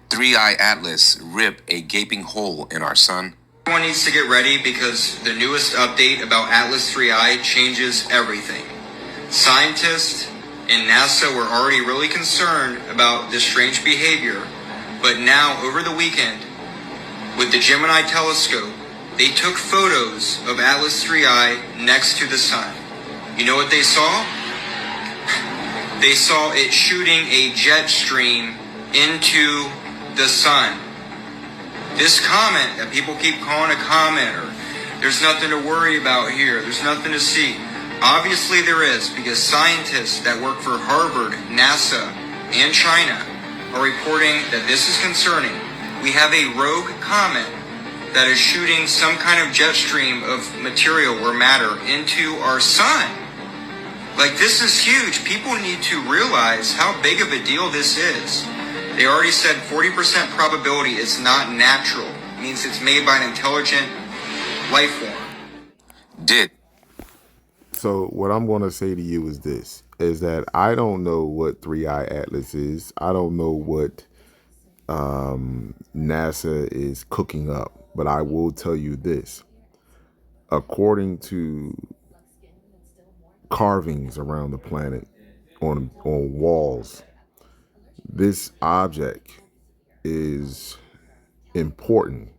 Three-Eye Atlas rip a gaping hole in our sun. Everyone needs to get ready because the newest update about Atlas 3I changes everything. Scientists and NASA were already really concerned about this strange behavior, but now over the weekend, with the Gemini telescope, they took photos of Atlas 3I next to the sun. You know what they saw? They saw it shooting a jet stream into the sun. This comment that people keep calling a comet, or there's nothing to worry about here, there's nothing to see. Obviously there is, because scientists that work for Harvard, NASA, and China are reporting that this is concerning. We have a rogue comet that is shooting some kind of jet stream of material or matter into our sun. Like, this is huge. People need to realize how big of a deal this is. They already said 40% probability is not natural. It means it's made by an intelligent life form. Did. So what I'm going to say to you is this, is that I don't know what Three-Eye Atlas is. I don't know what NASA is cooking up, but I will tell you this. According to carvings around the planet on walls, this object is important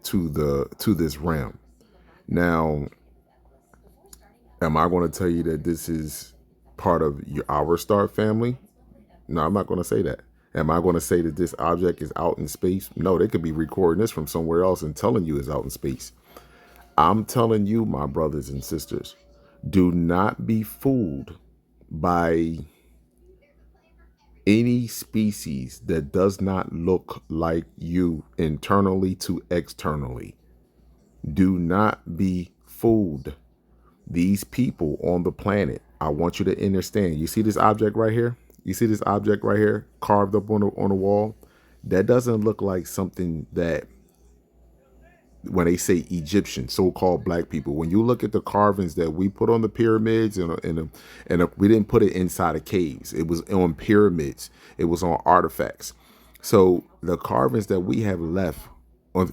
to this realm. Now, am I going to tell you that this is part of our star family? No, I'm not going to say that. Am I going to say that this object is out in space? No, they could be recording this from somewhere else and telling you it's out in space. I'm telling you, my brothers and sisters, do not be fooled by any species that does not look like you internally to externally. Do not be fooled. These people on the planet, I want you to understand. You see this object right here? You see this object right here carved up on the wall? That doesn't look like something that, when they say Egyptian, so-called black people, when you look at the carvings that we put on the pyramids, and we didn't put it inside of caves. It was on pyramids. It was on artifacts. So the carvings that we have left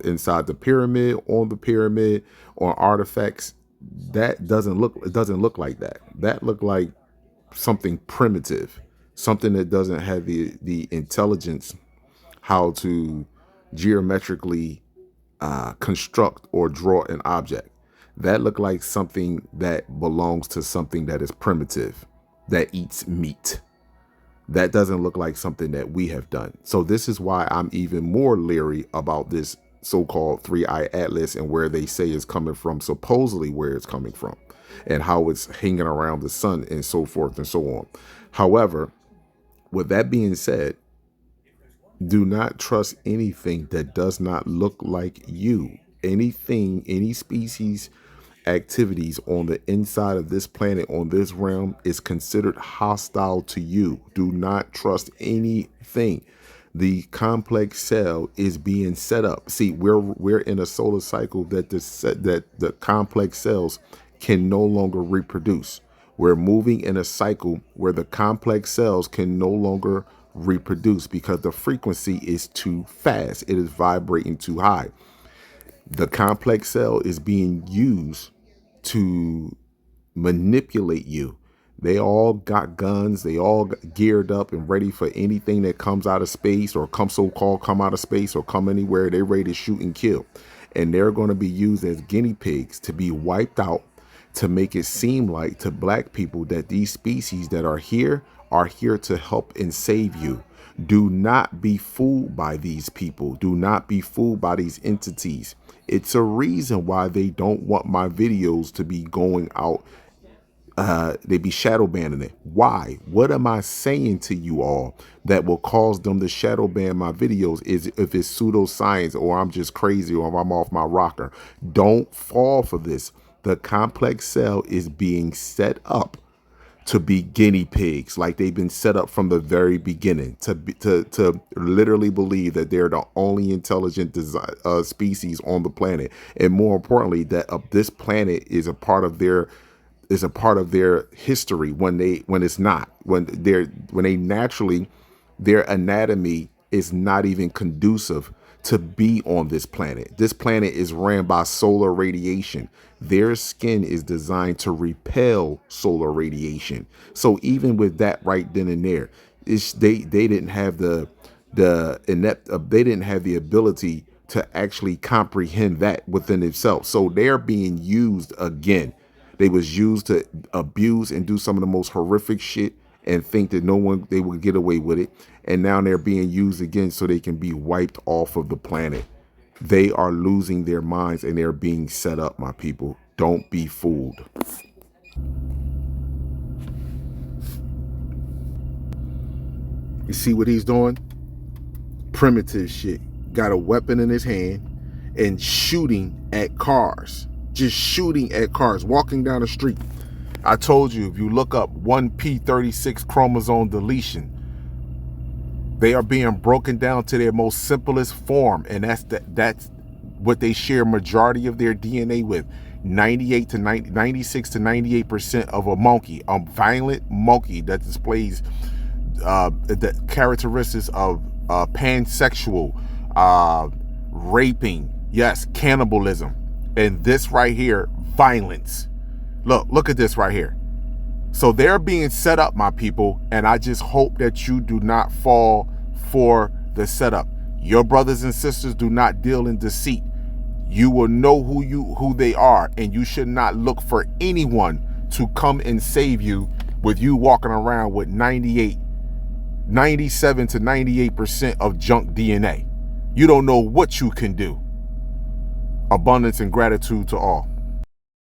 inside the pyramid, on the pyramid, on artifacts, that doesn't look like that. That looked like something primitive, something that doesn't have the intelligence how to geometrically construct or draw an object. That looked like something that belongs to something that is primitive, that eats meat. That doesn't look like something that we have done. So this is why I'm even more leery about this so-called Three-Eye Atlas and where they say it's coming from, supposedly where it's coming from, and how it's hanging around the sun and so forth and so on. However, with that being said, do not trust anything that does not look like you. Anything, any species activities on the inside of this planet, on this realm, is considered hostile to you. Do not trust anything. The complex cell is being set up. See, we're in a solar cycle that the complex cells can no longer reproduce. We're moving in a cycle where the complex cells can no longer reproduce because the frequency is too fast. It is vibrating too high. The complex cell is being used to manipulate you. They all got guns. They all geared up and ready for anything that comes out of space, or come out of space, or come anywhere. They're ready to shoot and kill. And they're going to be used as guinea pigs to be wiped out, to make it seem like to black people that these species that are here to help and save you. Do not be fooled by these people. Do not be fooled by these entities. It's a reason why they don't want my videos to be going out. They be shadow banning it. Why? What am I saying to you all that will cause them to shadow ban my videos? Is if it's pseudoscience, or I'm just crazy, or I'm off my rocker. Don't fall for this. The complex cell is being set up to be guinea pigs, like they've been set up from the very beginning, to literally believe that they're the only intelligent species on the planet, and more importantly, that this planet is a part of their history when it's not, when they naturally, their anatomy is not even conducive to be on this planet. This planet is ran by solar radiation. Their skin is designed to repel solar radiation. So even with that right then and there, they didn't have the inept, they didn't have the ability to actually comprehend that within themselves. So they're being used again. They was used to abuse and do some of the most horrific shit and think that they would get away with it. And now they're being used again so they can be wiped off of the planet. They are losing their minds and they're being set up, my people. Don't be fooled. You see what he's doing? Primitive shit. Got a weapon in his hand and shooting at cars. Just shooting at cars, walking down the street. I told you, if you look up 1p36 chromosome deletion, they are being broken down to their most simplest form, and that's what they share majority of their DNA with. 96 to 98% of a monkey, a violent monkey that displays the characteristics of pansexual, raping, yes, cannibalism, and this right here, violence. Look at this right here. So they're being set up, my people, and I just hope that you do not fall for the setup. Your brothers and sisters do not deal in deceit. You will know who they are, and you should not look for anyone to come and save you with you walking around with 97 to 98% of junk DNA. You don't know what you can do. Abundance and gratitude to all.